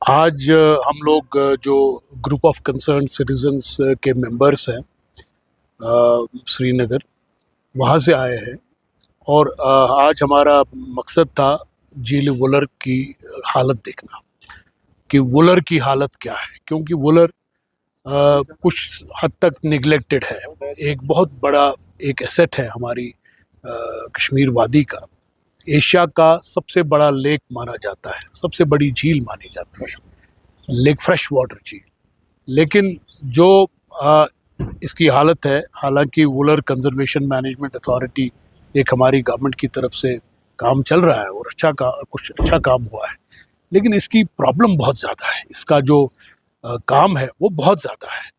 आज हम लोग जो ग्रुप ऑफ कंसर्न सिटीजन्स के मेंबर्स हैं श्रीनगर, वहाँ से आए हैं। और आज हमारा मकसद था झील वुलर की हालत देखना कि वुलर की हालत क्या है, क्योंकि वुलर कुछ हद तक निगलेक्टेड है। एक बहुत बड़ा एक एसेट है हमारी कश्मीर वादी का। एशिया का सबसे बड़ा लेक माना जाता है, सबसे बड़ी झील मानी जाती है, लेक फ्रेश वाटर झील। लेकिन जो इसकी हालत है, हालांकि वुलर कंजर्वेशन मैनेजमेंट अथॉरिटी एक हमारी गवर्नमेंट की तरफ से काम चल रहा है और कुछ अच्छा काम हुआ है, लेकिन इसकी प्रॉब्लम बहुत ज़्यादा है। इसका जो काम है वो बहुत ज़्यादा है।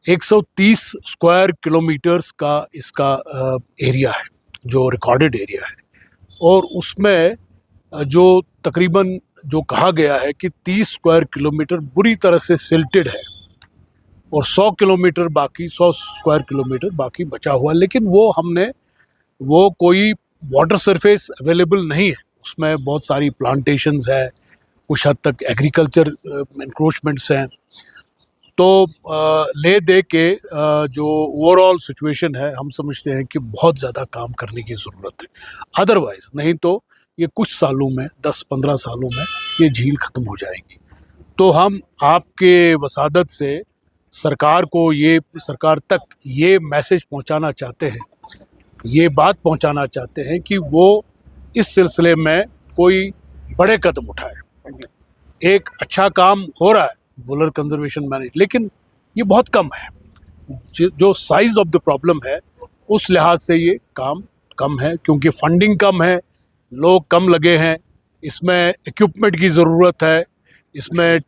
130 स्क्वायर किलोमीटर्स का इसका एरिया है, जो रिकॉर्डेड एरिया है। और उसमें जो तकरीबन जो कहा गया है कि 30 स्क्वायर किलोमीटर बुरी तरह से सिल्टेड है और 100 स्क्वायर किलोमीटर बाकी बचा हुआ है। लेकिन वो कोई वाटर सरफेस अवेलेबल नहीं है। उसमें बहुत सारी प्लांटेशंस है, कुछ हद तक एग्रीकल्चर इंक्रोचमेंट्स हैं। तो ले दे के जो ओवरऑल सिचुएशन है, हम समझते हैं कि बहुत ज़्यादा काम करने की ज़रूरत है। अदरवाइज़ नहीं तो ये कुछ सालों में, 10-15 सालों में ये झील ख़त्म हो जाएगी। तो हम आपके वसादत से सरकार तक ये मैसेज पहुंचाना चाहते हैं, ये बात पहुंचाना चाहते हैं कि वो इस सिलसिले में कोई बड़े कदम उठाए। एक अच्छा काम हो रहा है वुलर कंजर्वेशन मैनेज, लेकिन ये बहुत कम है। जो साइज ऑफ द प्रॉब्लम है उस लिहाज से ये काम कम है, क्योंकि फंडिंग कम है, लोग कम लगे हैं। इसमें इक्विपमेंट की ज़रूरत है, इसमें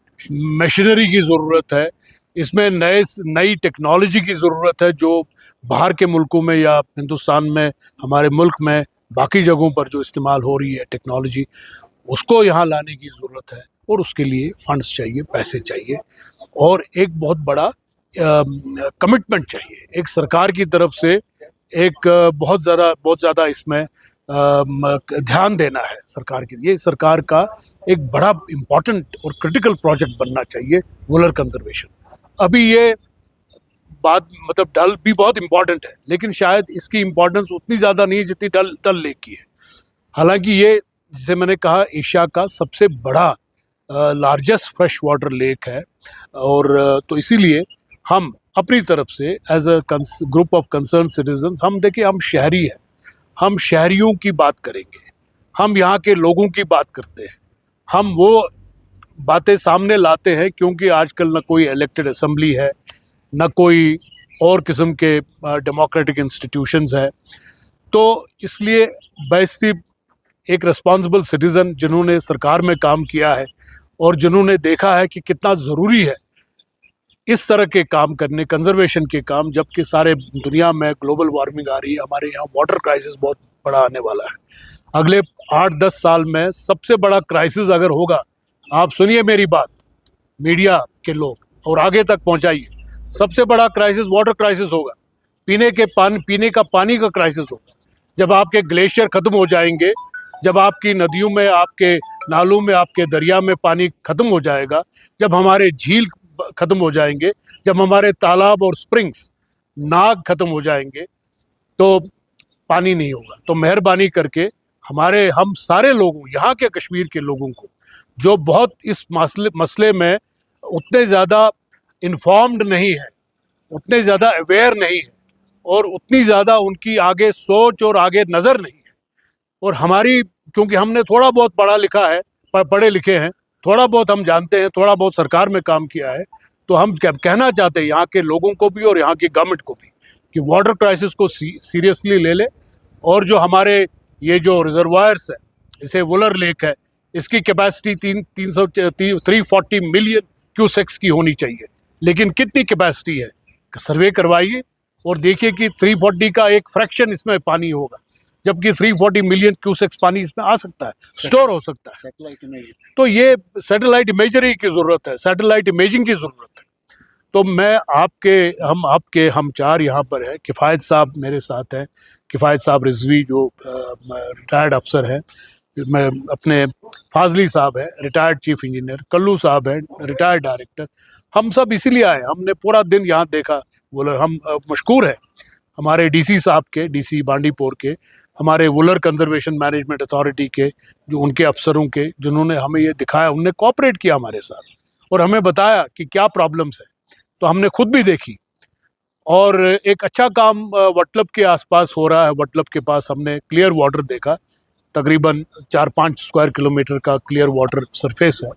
मशीनरी की ज़रूरत है, इसमें नई टेक्नोलॉजी की ज़रूरत है, जो बाहर के मुल्कों में या हिंदुस्तान में, हमारे मुल्क में बाकी जगहों पर जो इस्तेमाल हो रही है टेक्नोलॉजी, उसको यहाँ लाने की ज़रूरत है। और उसके लिए फंड्स चाहिए, पैसे चाहिए, और एक बहुत बड़ा कमिटमेंट चाहिए एक सरकार की तरफ से। एक बहुत ज़्यादा इसमें ध्यान देना है सरकार की। ये सरकार का एक बड़ा इम्पॉर्टेंट और क्रिटिकल प्रोजेक्ट बनना चाहिए वुलर कंजर्वेशन। अभी ये बात मतलब डल भी बहुत इम्पॉर्टेंट है, लेकिन शायद इसकी इम्पोर्टेंस उतनी ज़्यादा नहीं है जितनी डल लेक की है। हालांकि ये, जैसे मैंने कहा, एशिया का सबसे बड़ा लार्जेस्ट फ्रेश वाटर लेक है। और तो इसीलिए हम अपनी तरफ से as a group of concern citizens, हम देखिए, हम शहरी हैं, हम शहरियों की बात करेंगे, हम यहाँ के लोगों की बात करते हैं, हम वो बातें सामने लाते हैं, क्योंकि आजकल न कोई इलेक्टेड असेंबली है, न कोई और किस्म के डेमोक्रेटिक इंस्टीट्यूशंस है। तो इसलिए बैस्ती एक रिस्पॉन्सिबल सिटीज़न जिन्होंने सरकार में काम किया है और जिन्होंने देखा है कि कितना ज़रूरी है इस तरह के काम करने, कंजर्वेशन के काम, जबकि सारे दुनिया में ग्लोबल वार्मिंग आ रही है, हमारे यहाँ वाटर क्राइसिस बहुत बड़ा आने वाला है। अगले 8-10 साल में सबसे बड़ा क्राइसिस अगर होगा, आप सुनिए मेरी बात, मीडिया के लोग, और आगे तक पहुँचाइए, सबसे बड़ा क्राइसिस वाटर क्राइसिस होगा। पीने का पानी का क्राइसिस होगा। जब आपके ग्लेशियर ख़त्म हो जाएंगे, जब आपकी नदियों में, आपके नालों में, आपके दरिया में पानी ख़त्म हो जाएगा, जब हमारे झील ख़त्म हो जाएंगे, जब हमारे तालाब और स्प्रिंग्स, नाग ख़त्म हो जाएंगे, तो पानी नहीं होगा। तो मेहरबानी करके हम सारे लोगों, यहाँ के कश्मीर के लोगों को, जो बहुत इस मसले में उतने ज़्यादा इन्फॉर्म्ड नहीं है, उतने ज़्यादा अवेयर नहीं है, और उतनी ज़्यादा उनकी आगे सोच और आगे नज़र नहीं है। और हमारी, क्योंकि हमने थोड़ा बहुत पढ़ा लिखा है, पढ़े लिखे हैं, थोड़ा बहुत हम जानते हैं, थोड़ा बहुत सरकार में काम किया है, तो हम कहना चाहते हैं यहाँ के लोगों को भी और यहाँ की गवर्नमेंट को भी कि वाटर क्राइसिस को सीरियसली ले ले। और जो हमारे ये जो रिजर्वायर्स है, जैसे वुलर लेक है, इसकी कैपेसिटी 340 मिलियन क्यूसेक्स की होनी चाहिए, लेकिन कितनी कैपेसिटी है सर्वे करवाइए और देखिए कि 340 का एक फ्रैक्शन इसमें पानी होगा, जबकि 340 मिलियन क्यूसेक्स पानी इसमें आ सकता है, स्टोर हो सकता है। तो ये सैटेलाइट इमेजरी की ज़रूरत है, सैटेलाइट इमेजिंग की ज़रूरत है। तो हम चार यहाँ पर हैं। किफ़ायत साहब मेरे साथ हैं, किफ़ायत साहब रिजवी जो रिटायर्ड अफसर हैं, मैं अपने फाजली साहब है रिटायर्ड चीफ इंजीनियर, कल्लू साहब है रिटायर्ड डायरेक्टर, हम सब इसीलिए आए। हमने पूरा दिन यहाँ देखा। वुलर हम मशकूर है हमारे डीसी साहब के, डीसी बांडीपुर के, हमारे वुलर कंजर्वेशन मैनेजमेंट अथॉरिटी के, जो उनके अफसरों के, जिन्होंने हमें ये दिखाया, उनने कोऑपरेट किया हमारे साथ और हमें बताया कि क्या प्रॉब्लम्स है। तो हमने खुद भी देखी और एक अच्छा काम वटलब के आसपास हो रहा है। वटलब के पास हमने क्लियर वाटर देखा, तकरीबन 4-5 स्क्वायर किलोमीटर का क्लियर वाटर सरफेस है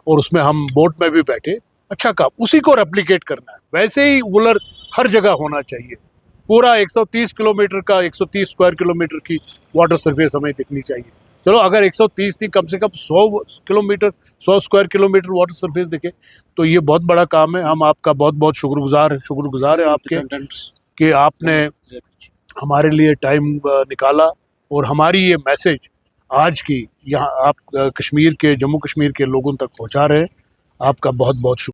और उसमें हम बोट में भी बैठे। अच्छा काम, उसी को रेप्लिकेट करना है। वैसे ही वुलर हर जगह होना चाहिए। पूरा 130 किलोमीटर का 130 स्क्वायर किलोमीटर की वाटर सरफेस हमें दिखनी चाहिए। चलो अगर 130 थी, कम से कम 100 स्क्वायर किलोमीटर वाटर सरफेस दिखे तो ये बहुत बड़ा काम है। हम आपका बहुत बहुत शुक्रगुजार है आपके कि आपने हमारे लिए टाइम निकाला और हमारी ये मैसेज आज की यहाँ आप कश्मीर के, जम्मू कश्मीर के लोगों तक पहुँचा रहे हैं। आपका बहुत बहुत शुक्रिया।